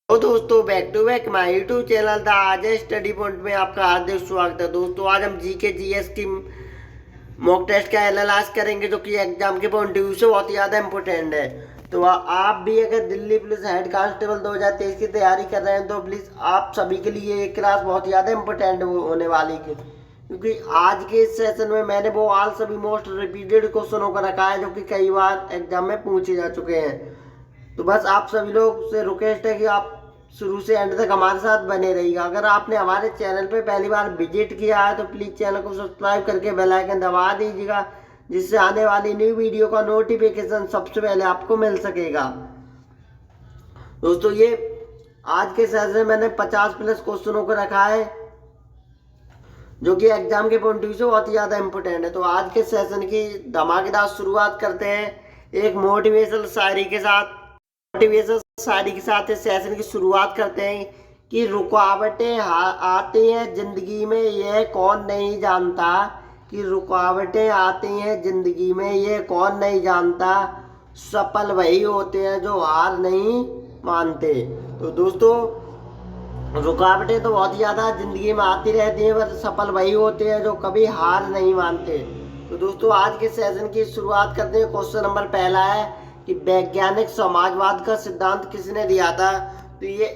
तो दोस्तों back to back my YouTube channel the Aaj study point में आपका हार्दिक स्वागत है। दोस्तों आज हम जीके जीएस की मॉक टेस्ट का एनालाइज करेंगे जो कि एग्जाम के पॉइंट ऑफ व्यू से बहुत ही ज़्यादा इंपॉर्टेंट है। तो आप भी अगर दिल्ली पुलिस हेड कांस्टेबल 2023 की तैयारी कर रहे हैं तो प्लीज़ आप सभी के लिए ये क्लास बहुत ही ज़्यादा इंपॉर्टेंट होने वाली है, क्योंकि आज के इस सेशन में मैंने वो ऑल सभी मोस्ट रिपीटेड क्वेश्चनों को रखा है जो कि कई बार एग्जाम में पूछे जा चुके हैं। तो बस आप सभी लोग से रिक्वेस्ट है कि आप शुरू से एंड तक हमारे साथ बने रहिएगा। अगर आपने हमारे चैनल पे पहली बार विजिट किया है तो प्लीज़ चैनल को सब्सक्राइब करके बेल आइकन दबा दीजिएगा, जिससे आने वाली न्यू वीडियो का नोटिफिकेशन सबसे पहले आपको मिल सकेगा। दोस्तों ये आज के सेशन में मैंने 50+ क्वेश्चनों को रखा है जो कि एग्जाम के पॉइंट ऑफ व्यू से बहुत ही ज़्यादा इंपॉर्टेंट है। तो आज के सेशन की धमाकेदार शुरुआत करते हैं एक मोटिवेशनल शायरी के साथ। मोटिवेशनल शायरी के साथ इस सेशन की शुरुआत करते हैं कि रुकावटें आती हैं जिंदगी में यह कौन नहीं जानता, कि रुकावटें आती हैं जिंदगी में ये कौन नहीं जानता, सफल वही होते हैं जो हार नहीं मानते। तो दोस्तों रुकावटें तो बहुत ज़्यादा ज़िंदगी में आती रहती हैं, पर सफल वही होते हैं जो कभी हार नहीं मानते। तो दोस्तों आज के सेशन की शुरुआत करते हैं। क्वेश्चन नंबर पहला है कि वैज्ञानिक समाजवाद का सिद्धांत किसने दिया था। तो ये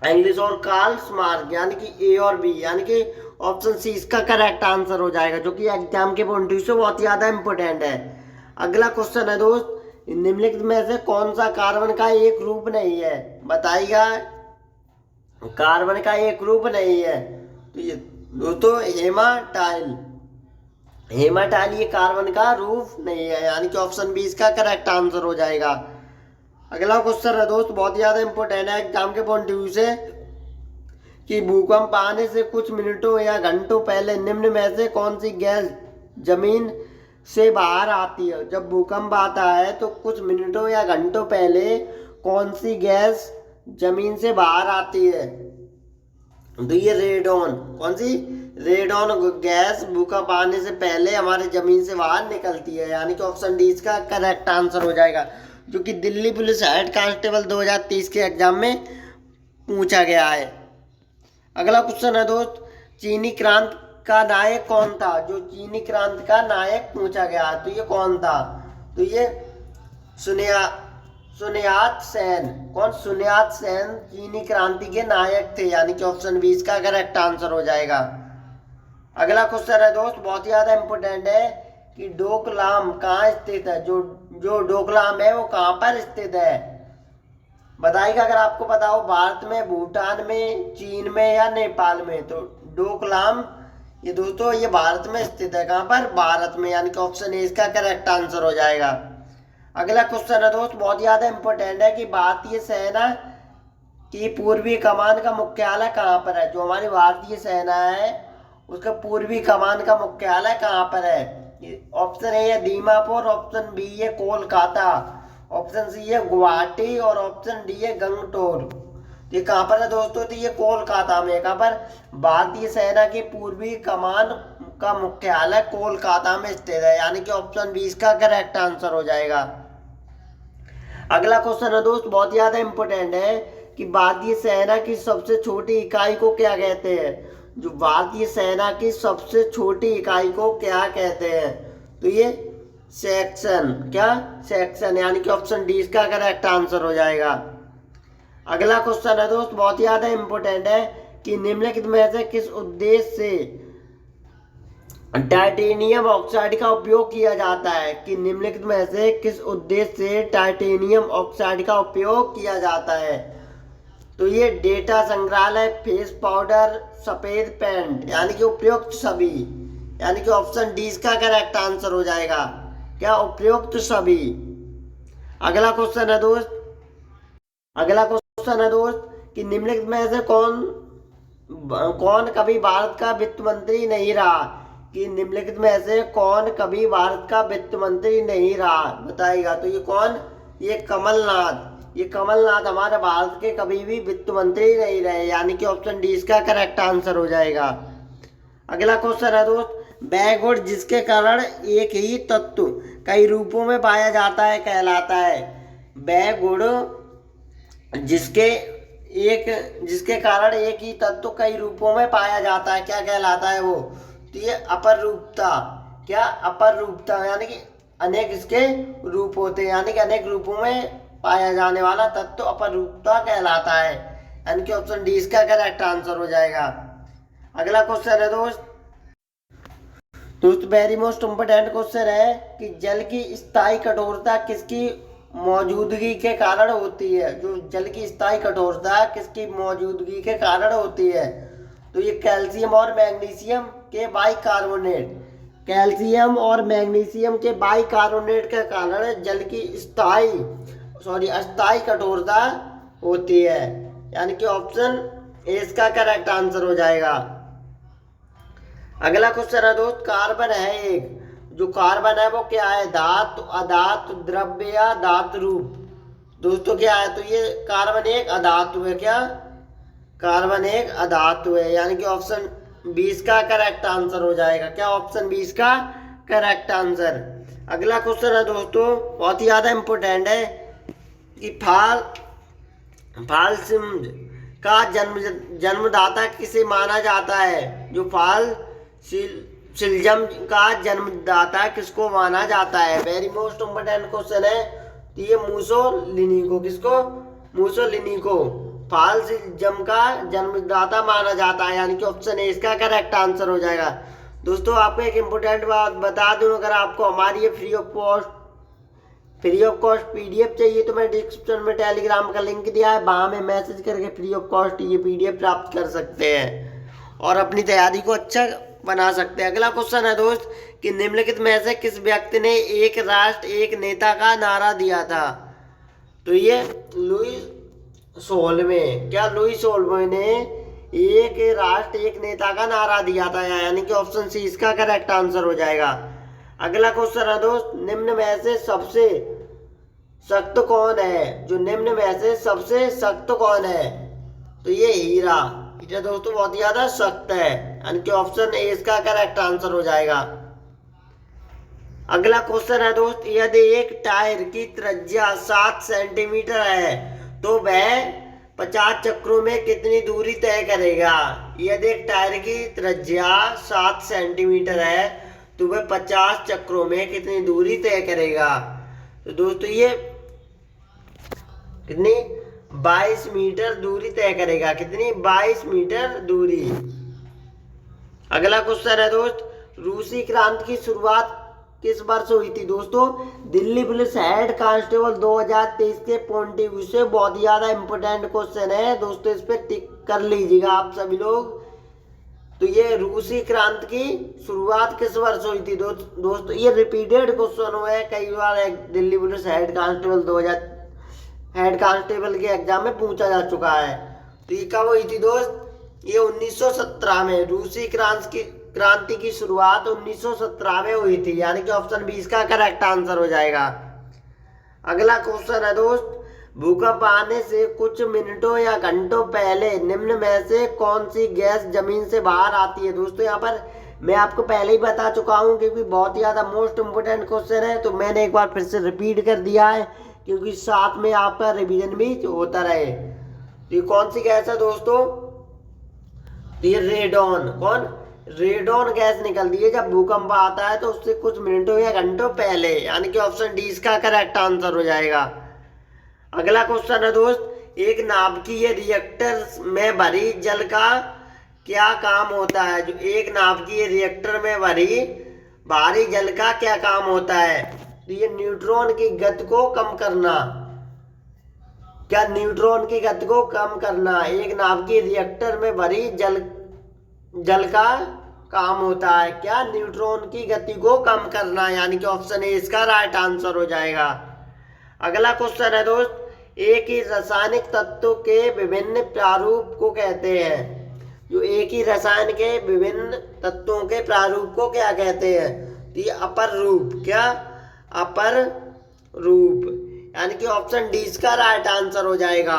एंग्लिश और कार्ल मार्क्स, यानी कि ए और बी, यानी कि ऑप्शन सी इसका करेक्ट आंसर हो जाएगा, जो कि एग्जाम के पॉइंट ऑफ व्यू से बहुत ज़्यादा इंपॉर्टेंट है। अगला क्वेश्चन है दोस्त, निम्नलिखित में से कौन सा कार्बन का एक रूप नहीं है, बताइएगा। कार्बन का एक रूप नहीं है तो ये दोस्तों हेमाटाइल ये कार्बन का रूप नहीं है, यानी कि ऑप्शन बी इसका करेक्ट आंसर हो जाएगा। अगला क्वेश्चन है दोस्त बहुत ज़्यादा इंपॉर्टेंट है एग्जाम के पॉइंट ऑफ व्यू से, कि भूकंप आने से कुछ मिनटों या घंटों पहले निम्न में से कौन सी गैस जमीन से बाहर आती है। जब भूकंप आता है तो कुछ मिनटों या घंटों पहले कौन सी गैस जमीन से बाहर आती है। तो ये रेडॉन, कौन सी, रेडॉन गैस भूकंप आने से पहले हमारे जमीन से बाहर निकलती है, यानी कि ऑप्शन डी इसका करेक्ट आंसर हो जाएगा, जो कि दिल्ली पुलिस हेड कांस्टेबल 2023 के एग्जाम में पूछा गया है। अगला क्वेश्चन है दोस्त, चीनी क्रांति का नायक कौन था। जो चीनी क्रांति का नायक पूछा गया तो ये कौन था। तो ये सुनियात सेन, कौन, सुनियात सेन चीनी क्रांति के नायक थे, यानी कि ऑप्शन बी इसका करेक्ट आंसर हो जाएगा। अगला क्वेश्चन है दोस्त बहुत ही ज्यादा इंपॉर्टेंट है कि डोकलाम कहाँ स्थित है। जो डोकलाम है वो कहाँ पर स्थित है, बताइएगा। अगर आपको पता हो भारत में, भूटान में, चीन में या नेपाल में। तो डोकलाम ये दोस्तों ये भारत में स्थित है, कहाँ पर, भारत में, यानी कि ऑप्शन ए इसका करेक्ट आंसर हो जाएगा। अगला क्वेश्चन है दोस्त बहुत ज़्यादा इंपॉर्टेंट है कि भारतीय सेना की पूर्वी कमान का मुख्यालय कहाँ पर है। जो हमारी भारतीय सेना है उसका पूर्वी कमान का मुख्यालय कहाँ पर है। ऑप्शन ए है दीमापुर, ऑप्शन बी है कोलकाता, ऑप्शन सी है गुवाहाटी और ऑप्शन डी है गंगटोर। ये कहाँ पर है दोस्तों, तो ये कोलकाता में। कहाँ पर, भारतीय सेना की पूर्वी कमान का मुख्यालय कोलकाता में स्थित है, यानी कि ऑप्शन बी इसका करेक्ट आंसर हो जाएगा। अगला क्वेश्चन है दोस्त बहुत ज्यादा इंपॉर्टेंट है कि भारतीय सेना की सबसे छोटी इकाई को क्या कहते हैं। जो भारतीय सेना की सबसे छोटी इकाई को क्या कहते हैं, तो ये सेक्शन, क्या, सेक्शन, यानी कि ऑप्शन डी इसका करेक्ट आंसर हो जाएगा। अगला क्वेश्चन है दोस्त बहुत ज्यादा इंपॉर्टेंट है कि निम्नलिखित में से किस उद्देश्य से टाइटेनियम ऑक्साइड का उपयोग किया जाता है। कि निम्नलिखित में से किस उद्देश्य से टाइटेनियम ऑक्साइड का उपयोग किया जाता है। तो ये डेटा संग्रहालय, फेस पाउडर, सफेद पेंट, यानी कि उपयुक्त सभी, यानी कि ऑप्शन डी इसका करेक्ट आंसर हो जाएगा, क्या, उपयुक्त सभी। अगला क्वेश्चन है दोस्त कि निम्नलिखित में से कौन कभी भारत का वित्त मंत्री नहीं रहा। कि निम्नलिखित में से कौन कभी भारत का वित्त मंत्री नहीं रहा, बताइएगा। तो ये कौन, ये कमलनाथ। ये कमलनाथ हमारे भारत के कभी भी वित्त मंत्री नहीं रहे, यानी कि ऑप्शन डी इसका करेक्ट आंसर हो जाएगा। अगला क्वेश्चन है दोस्त, वह गुण जिसके कारण एक ही तत्व कई रूपों में पाया जाता है कहलाता है। वह गुण जिसके जिसके कारण एक ही तत्व कई रूपों में पाया जाता है, क्या कहलाता है वो? तो ये अपर रूपता। क्या? अपर रूपता, यानी कि अनेक इसके रूप होते हैं, यानी कि अनेक रूपों में पाया जाने वाला तत्व अपर रूपता कहलाता है। यानी कि ऑप्शन डी इसका करेक्ट आंसर हो जाएगा। अगला क्वेश्चन है दोस्त वेरी मोस्ट इम्पोर्टेंट क्वेश्चन है कि जल की स्थायी कठोरता किसकी मौजूदगी के कारण होती है? जो जल की स्थायी कठोरता किसकी मौजूदगी के कारण होती है? तो ये कैल्शियम और मैग्नीशियम के बाइकार्बोनेट, कैल्शियम और मैग्नीशियम के बाइकार्बोनेट के कारण जल की अस्थायी कठोरता होती है। यानी कि ऑप्शन ए इसका करेक्ट आंसर हो जाएगा। अगला क्वेश्चन है दोस्त कार्बन है एक, जो कार्बन है वो क्या है? धातु, अधातु, द्रव्य या धातु रूप? दोस्तों क्या है? तो ये कार्बन एक अधातु है। क्या? कार्बन एक अधातु है, यानी कि ऑप्शन 20 का करेक्ट आंसर हो जाएगा। क्या? ऑप्शन 20 का करेक्ट आंसर। अगला क्वेश्चन है दोस्तों बहुत ही ज्यादा इंपॉर्टेंट है कि फाल्सिम्ज का जन्मदाता किसे माना जाता है? जो फाल्सिल्जम का जन्मदाता किसको माना जाता है? वेरी मोस्ट इम्पोर्टेंट क्वेश्चन है। तो ये मुसोलिनी को, किसको? मुसोलिनी को फाल्सिल्जम का जन्मदाता माना जाता है, यानी कि ऑप्शन ए इसका करेक्ट आंसर हो जाएगा। दोस्तों आपको एक इम्पोर्टेंट बात बता दूं, अगर आपको हमारी ये फ्री ऑफ कॉस्ट पीडीएफ चाहिए तो मैं डिस्क्रिप्शन में टेलीग्राम का लिंक दिया है, वहां में मैसेज करके फ्री ऑफ कॉस्ट ये पीडीएफ प्राप्त कर सकते हैं और अपनी तैयारी को अच्छा बना सकते हैं। अगला क्वेश्चन है दोस्त कि निम्नलिखित में से किस व्यक्ति ने एक राष्ट्र एक नेता का नारा दिया था? तो ये लुई सोलवे। क्या? लुई सोलवे ने एक राष्ट्र एक नेता का नारा दिया था, यानी कि ऑप्शन सी इसका करेक्ट आंसर हो जाएगा। अगला क्वेश्चन है दोस्त निम्न में से सबसे सख्त कौन है? जो निम्न में से सबसे सख्त कौन है? तो ये हीरा दोस्तों बहुत ही ज्यादा सख्त है, यानी कि ऑप्शन ए इसका करेक्ट आंसर हो जाएगा। अगला क्वेश्चन है दोस्त यदि एक टायर की त्रिज्या 7 सेंटीमीटर है तो वह 50 चक्रों में कितनी दूरी तय करेगा? यदि एक टायर की त्रिज्या 7 सेंटीमीटर है तो वह 50 चक्रों में कितनी दूरी तय करेगा? तो दोस्तों ये कितनी? 22 मीटर दूरी तय करेगा। कितनी? 22 मीटर दूरी। अगला क्वेश्चन है दोस्त रूसी क्रांति की शुरुआत किस वर्ष हुई थी? दोस्तों दिल्ली पुलिस हेड कांस्टेबल 2023 के पॉइंट ऑफ व्यू से बहुत ही ज्यादा इंपॉर्टेंट क्वेश्चन है दोस्तों, इस पे टिक कर लीजिएगा आप सभी लोग। तो ये रूसी क्रांति की शुरुआत किस वर्ष हुई थी? दोस्तों ये रिपीटेड क्वेश्चन हुआ है कई बार, दिल्ली पुलिस हेड कांस्टेबल के एग्जाम में पूछा जा चुका है। तो ये कब हुई थी दोस्त? ये 1917 में। रूसी क्रांति की शुरुआत 1917 में हुई थी, यानी कि ऑप्शन 20 का करेक्ट आंसर हो जाएगा। अगला क्वेश्चन है दोस्त भूकंप आने से कुछ मिनटों या घंटों पहले निम्न में से कौन सी गैस जमीन से बाहर आती है? दोस्तों यहाँ पर मैं आपको पहले ही बता चुका हूँ क्योंकि बहुत ही ज्यादा मोस्ट इम्पोर्टेंट क्वेश्चन है, तो मैंने एक बार फिर से रिपीट कर दिया है क्योंकि साथ में आपका रिवीजन भी होता रहे। तो ये कौन सी गैस है दोस्तों? ये रेडॉन। कौन? रेडॉन गैस निकलती है जब भूकंप आता है तो उससे कुछ मिनटों या घंटों पहले, यानी कि ऑप्शन डी इसका करेक्ट आंसर हो जाएगा। अगला क्वेश्चन है दोस्त एक नाभिकीय रिएक्टर में भरी जल का क्या काम होता है? जो एक नाभिकीय रिएक्टर में भरी भारी जल का क्या काम होता है? तो ये न्यूट्रॉन की गति को कम करना। क्या? न्यूट्रॉन की गति को कम करना एक नाभिकीय रिएक्टर में भरी जल का काम होता है। क्या? न्यूट्रॉन की गति को कम करना, यानी कि ऑप्शन ए इसका राइट आंसर हो जाएगा। अगला क्वेश्चन है दोस्त एक ही रासायनिक तत्व के विभिन्न प्रारूप को कहते हैं? जो एक ही रसायन के विभिन्न तत्वों के प्रारूप को क्या कहते हैं? तो ये अपर रूप। क्या? अपर रूप, यानी कि ऑप्शन डी इसका राइट आंसर हो जाएगा।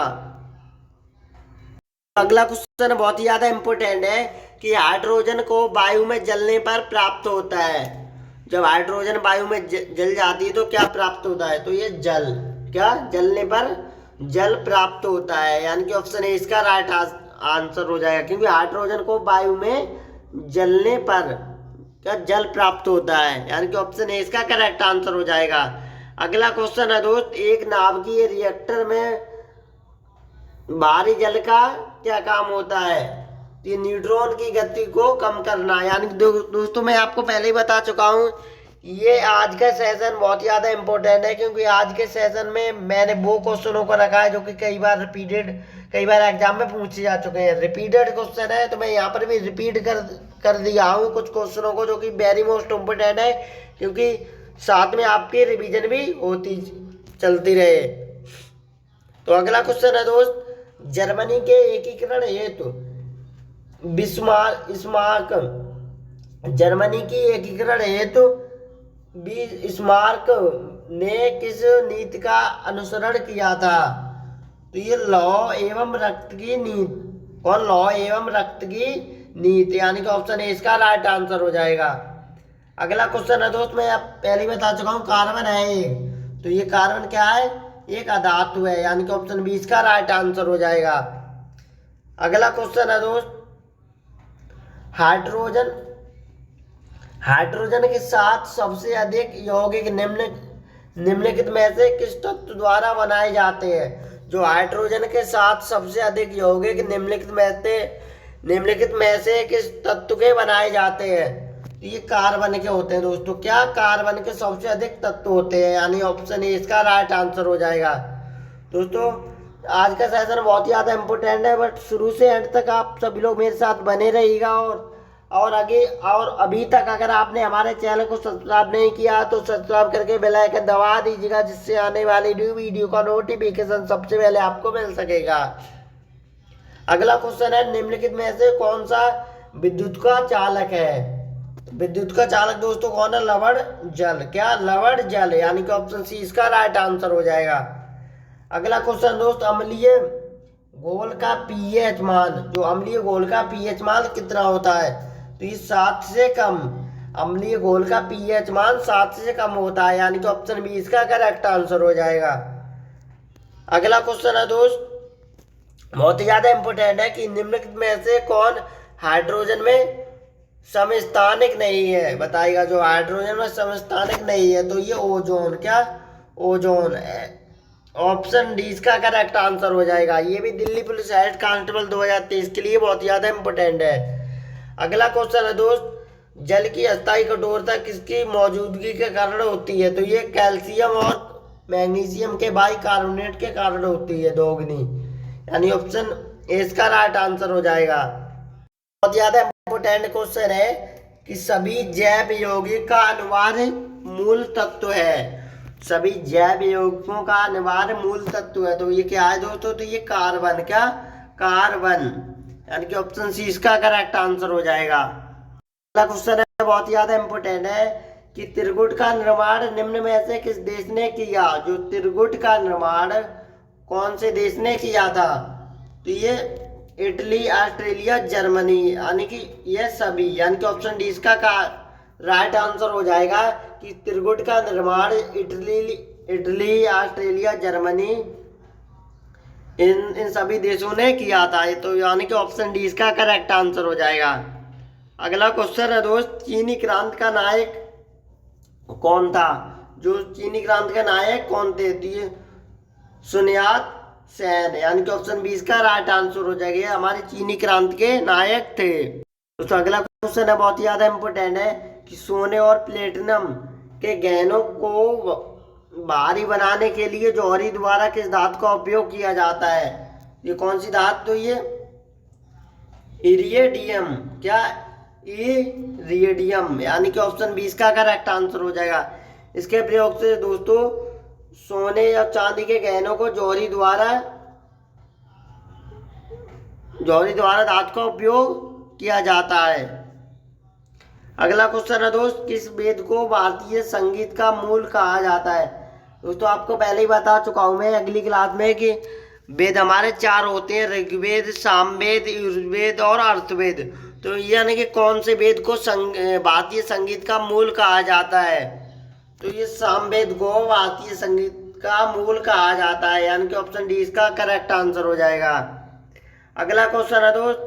अगला क्वेश्चन बहुत ही ज्यादा इंपॉर्टेंट है कि हाइड्रोजन को वायु में जलने पर प्राप्त होता है। जब हाइड्रोजन वायु में जल जाती है तो क्या प्राप्त होता है? तो ये जल। क्या? जलने पर जल प्राप्त होता है, यानी कि ऑप्शन ए इसका राइट आंसर हो जाएगा, क्योंकि हाइड्रोजन को वायु में जलने पर क्या जल प्राप्त होता है, यानी कि ऑप्शन ए इसका करेक्ट आंसर हो जाएगा। अगला क्वेश्चन है दोस्त, एक नाभिकीय रिएक्टर में भारी जल का क्या काम होता है? ये न्यूट्रॉन की गति को कम करना, यानी दोस्तों मैं आपको पहले ही बता चुका हूँ, ये आज का सेशन बहुत ज़्यादा इम्पोर्टेंट है, क्योंकि आज के सेशन में मैंने वो क्वेश्चनों को रखा है जो कि कई बार एग्जाम में पूछे जा चुके हैं। रिपीटेड क्वेश्चन है, तो मैं यहाँ पर भी रिपीट कर दिया हूँ कुछ क्वेश्चनों को, जो कि वेरी मोस्ट इम्पोर्टेंट है, क्योंकि साथ में आपकी रिवीजन भी होती चलती रहे। तो अगला क्वेश्चन है दोस्त, जर्मनी के एकीकरण हेतु बिस्मार्क, जर्मनी की एकीकरण हेतु बिस्मार्क ने किस नीति का अनुसरण किया था? तो ये लौ एवं रक्त की नीति, और लौ एवं रक्त की नीति, यानी कि ऑप्शन ए इसका राइट आंसर हो जाएगा। अगला क्वेश्चन है दोस्त, मैं पहले ही बता चुका हूँ, कार्बन है एक, तो ये कार्बन क्या है? एक अधातु है, यानी कि ऑप्शन बी इसका राइट आंसर हो जाएगा। अगला क्वेश्चन है दोस्त, हाइड्रोजन के साथ सबसे अधिक यौगिक निम्नलिखित में से किस तत्व द्वारा बनाए जाते हैं? जो हाइड्रोजन के साथ सबसे अधिक यौगिक निम्नलिखित में से किस तत्व के बनाए जाते हैं? ये कार्बन के होते हैं दोस्तों। क्या कार्बन के सबसे अधिक तत्व होते हैं, यानी ऑप्शन ए इसका राइट आंसर हो जाएगा। दोस्तों आज का सेशन बहुत ही ज़्यादा इम्पोर्टेंट है, बट शुरू से एंड तक आप सभी लोग मेरे साथ बने रहिएगा, और अभी तक अगर आपने हमारे चैनल को सब्सक्राइब नहीं किया तो सब्सक्राइब करके बेल आइकन दबा दीजिएगा, जिससे आने वाली न्यू वीडियो का नोटिफिकेशन सबसे पहले आपको मिल सकेगा। अगला क्वेश्चन है, निम्नलिखित में से कौन सा विद्युत का चालक है? विद्युत का चालक दोस्तों कौन है? लवण जल। क्या? लवण जल, यानी कि ऑप्शन सी इसका राइट आंसर हो जाएगा। अगला क्वेश्चन दोस्त, अम्लीय घोल का पीएच मान, जो अम्लीय घोल का पीएच मान कितना होता है? तो ये 7 से कम, अम्लीय घोल का पीएच मान 7 से कम होता है, यानी कि ऑप्शन बी इसका करेक्ट आंसर हो जाएगा। अगला क्वेश्चन है दोस्त, बहुत ही ज्यादा इंपोर्टेंट है, कि निम्नलिखित में से कौन हाइड्रोजन में समस्थानिक नहीं है? बताइएगा, जो हाइड्रोजन में समस्थानिक नहीं है, तो ये ओजोन। क्या? ओजोन। ऑप्शन डी इसका करेक्ट आंसर हो जाएगा। ये भी दिल्ली पुलिस हेड कांस्टेबल 2023 के लिए बहुत ज़्यादा इंपॉर्टेंट है। अगला क्वेश्चन है दोस्त, जल की अस्थायी कठोरता किसकी मौजूदगी के कारण होती है? तो ये कैल्शियम और मैग्नीशियम के बाइकार्बोनेट के कारण होती है, दोगुनी, यानी ऑप्शन ए इसका राइट आंसर हो जाएगा। बहुत ज़्यादा इंपॉर्टेंट क्वेश्चन है, कि सभी जैव यौगिक का अनिवार्य मूल तत्व है। सभी जैव यौगिकों का अनिवार्य मूल तत्व है, तो ये क्या है दोस्तों? तो ये कार्बन। क्या? कार्बन, यानी कि ऑप्शन सी इसका करेक्ट आंसर हो जाएगा। अगला क्वेश्चन है, बहुत ज्यादा इंपॉर्टेंट है, कि त्रिगुट का निर्माण निम्न में से किस देश ने किया? जो त्रिगुट का निर्माण कौन से देश ने किया था? तो ये इटली, ऑस्ट्रेलिया, जर्मनी, यानी कि ये सभी, यानी कि ऑप्शन डी इसका राइट आंसर हो जाएगा, कि त्रिगुट का निर्माण इटली, ऑस्ट्रेलिया, जर्मनी, इन सभी देशों ने किया था, तो यानी कि ऑप्शन डी इसका करेक्ट आंसर हो जाएगा। अगला क्वेश्चन है दोस्त, चीनी क्रांति का नायक कौन था? जो चीनी क्रांति का नायक कौन थे? तो ये सुन यात सेन, यानी कि ऑप्शन बी इसका राइट आंसर हो जाएगा। ये हमारी चीनी क्रांति के नायक थे। दोस्तों अगला क्वेश्चन है, बहुत ही ज्यादा इंपॉर्टेंट है, कि सोने और प्लेटिनम के गहनों को भारी बनाने के लिए जौहरी द्वारा किस धातु का उपयोग किया जाता है? ये कौन सी धातु? तो ये इरिडियम। क्या? इरिडियम, यानी कि ऑप्शन बी इसका करेक्ट आंसर हो जाएगा। इसके प्रयोग से दोस्तों सोने या चांदी के गहनों को जौहरी द्वारा धातु का उपयोग किया जाता है। अगला क्वेश्चन है दोस्त, किस वेद को भारतीय संगीत का मूल कहा जाता है? दोस्तों आपको पहले ही बता चुका हूं मैं अगली क्लास में, कि वेद हमारे 4 होते हैं, ऋग्वेद, सामवेद, यजुर्वेद और अर्थवेद। तो यानी कि कौन से वेद को भारतीय संगीत का मूल कहा जाता है? तो ये सामवेद को भारतीय संगीत का मूल कहा जाता है, यानी कि ऑप्शन डी इसका करेक्ट आंसर हो जाएगा। अगला क्वेश्चन है दोस्त,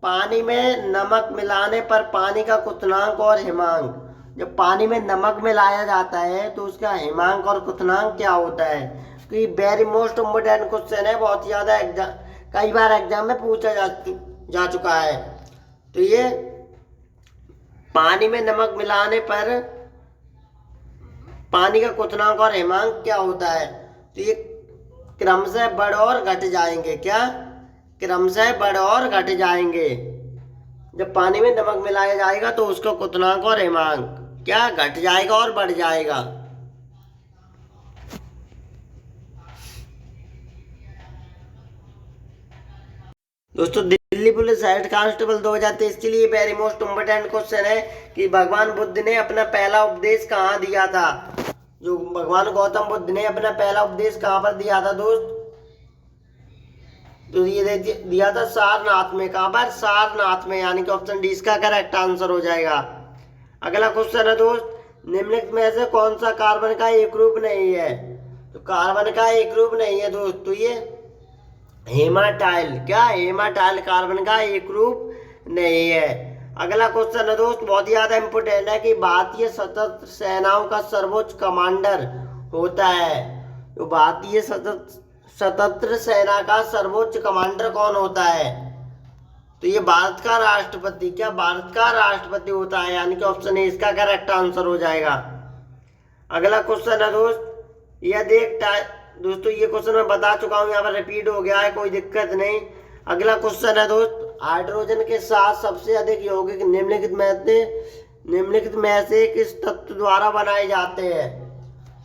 पानी में नमक मिलाने पर पानी का क्वथनांक और हिमांक। जब पानी में नमक मिलाया जाता है तो उसका हिमांक और क्वथनांक क्या होता है? तो ये वेरी मोस्ट इम्पोर्टेंट क्वेश्चन है, बहुत ही ज़्यादा कई बार एग्जाम में पूछा जा चुका है। तो ये पानी में नमक मिलाने पर पानी का क्वथनांक और हिमांक क्या होता है? तो ये क्रमशः बढ़ और घट जाएंगे। क्या? क्रमशः बढ़ और घट जाएंगे। जब पानी में नमक मिलाया जाएगा तो उसका क्वथनांक और हिमांक क्या घट जाएगा और बढ़ जाएगा। दोस्तों दिल्ली पुलिस हेड कांस्टेबल 2023 के लिए वेरी मोस्ट इम्पोर्टेंट क्वेश्चन है कि भगवान बुद्ध ने अपना पहला उपदेश कहाँ दिया था? जो भगवान गौतम बुद्ध ने अपना पहला उपदेश कहाँ पर दिया था दोस्त? तो ये दिया था सारनाथ में। कहाँ पर? सारनाथ में, यानी कि ऑप्शन डी इसका करेक्ट आंसर हो जाएगा। अगला क्वेश्चन है दोस्त, निम्नलिखित में से कौन सा कार्बन का एक रूप नहीं है? तो कार्बन का एक रूप नहीं है दोस्त, तो ये हेमाटाइल। क्या? हेमाटाइल कार्बन का एक रूप नहीं है। अगला क्वेश्चन है दोस्त, बहुत ही ज्यादा इंपोर्टेंट है कि भारतीय सशस्त्र सेनाओं का सर्वोच्च कमांडर होता है। तो भारतीय सशस्त्र सेना का सर्वोच्च कमांडर कौन होता है? तो ये भारत का राष्ट्रपति। क्या? भारत का राष्ट्रपति होता है, यानी कि ऑप्शन ए इसका करेक्ट आंसर हो जाएगा। अगला क्वेश्चन है दोस्त, यदि दोस्तों ये क्वेश्चन मैं बता चुका हूँ, यहाँ पर रिपीट हो गया है, कोई दिक्कत नहीं। अगला क्वेश्चन है दोस्त, हाइड्रोजन के साथ सबसे अधिक यौगिक निम्नलिखित में से किस तत्व द्वारा बनाए जाते हैं?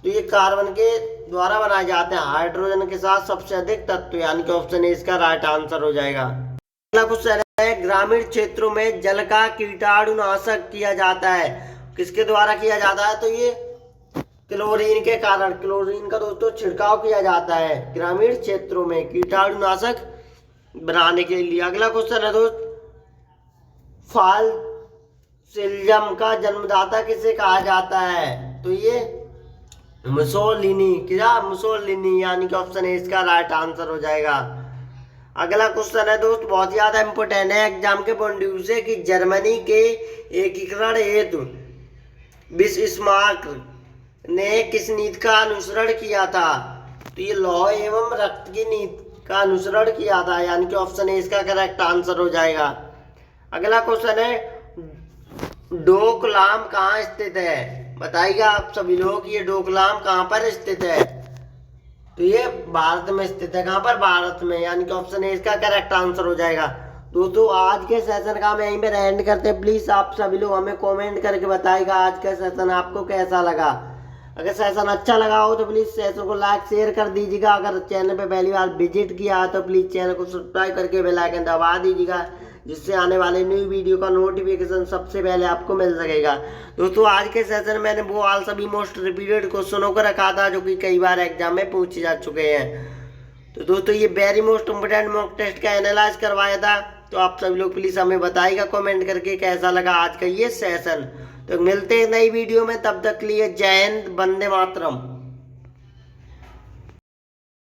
तो ये कार्बन के द्वारा बनाए जाते हैं। हाइड्रोजन के साथ सबसे अधिक तत्व, यानी कि ऑप्शन ए इसका राइट आंसर हो जाएगा। अगला क्वेश्चन है, ग्रामीण क्षेत्रों में जल का कीटाणुनाशक किया जाता है, किसके द्वारा किया जाता है? तो ये क्लोरीन के कारण, क्लोरीन का दोस्तों छिड़काव किया जाता है ग्रामीण क्षेत्रों में कीटाणुनाशक बनाने के लिए। अगला क्वेश्चन है दोस्त, फासिज्म का जन्मदाता किसे कहा जाता है? तो ये मुसोलिनी। क्या? मुसोलिनी, यानी कि ऑप्शन ए इसका राइट आंसर हो जाएगा। अगला क्वेश्चन है दोस्त, बहुत ही ज्यादा इंपोर्टेंट है एग्जाम के पॉइंट ऑफ व्यू से कि जर्मनी के एकीकरण हेतु बिस्मार्क ने किस नीति का अनुसरण किया था? तो ये लौह एवं रक्त की नीति का अनुसरण किया था, यानी कि ऑप्शन ए इसका करेक्ट आंसर हो जाएगा। अगला क्वेश्चन है, डोकलाम कहाँ स्थित है? बताइएगा आप सभी लोग, ये डोकलाम कहाँ पर स्थित है? तो ये भारत में स्थित है। कहाँ पर? भारत में, यानी कि ऑप्शन ए इसका करेक्ट आंसर हो जाएगा। दोस्तों आज के सेशन का हम यहीं पर एंड करते हैं। प्लीज आप सभी लोग हमें कमेंट करके बताइएगा आज का सेशन आपको कैसा लगा। अगर सेशन अच्छा लगा हो तो प्लीज सेशन को लाइक शेयर कर दीजिएगा। अगर चैनल पे पहली बार विजिट किया है तो प्लीज चैनल को सब्सक्राइब करके बेल आइकन दबा दीजिएगा, जिससे आने वाले न्यू वीडियो का नोटिफिकेशन सबसे पहले आपको मिल सकेगा। दोस्तों आज के सेशन में मैंने वो सभी मोस्ट रिपीटेड क्वेश्चनों को रखा था जो कि कई बार एग्जाम में पूछे जा चुके हैं। तो दोस्तों ये very most important mock test का एनालाइज करवाया था। तो आप सभी लोग प्लीज हमें बताइएगा कमेंट करके कैसा लगा आज का ये सेशन। तो मिलते हैं नई वीडियो में, तब तक के लिए जय हिंद, वंदे मातरम।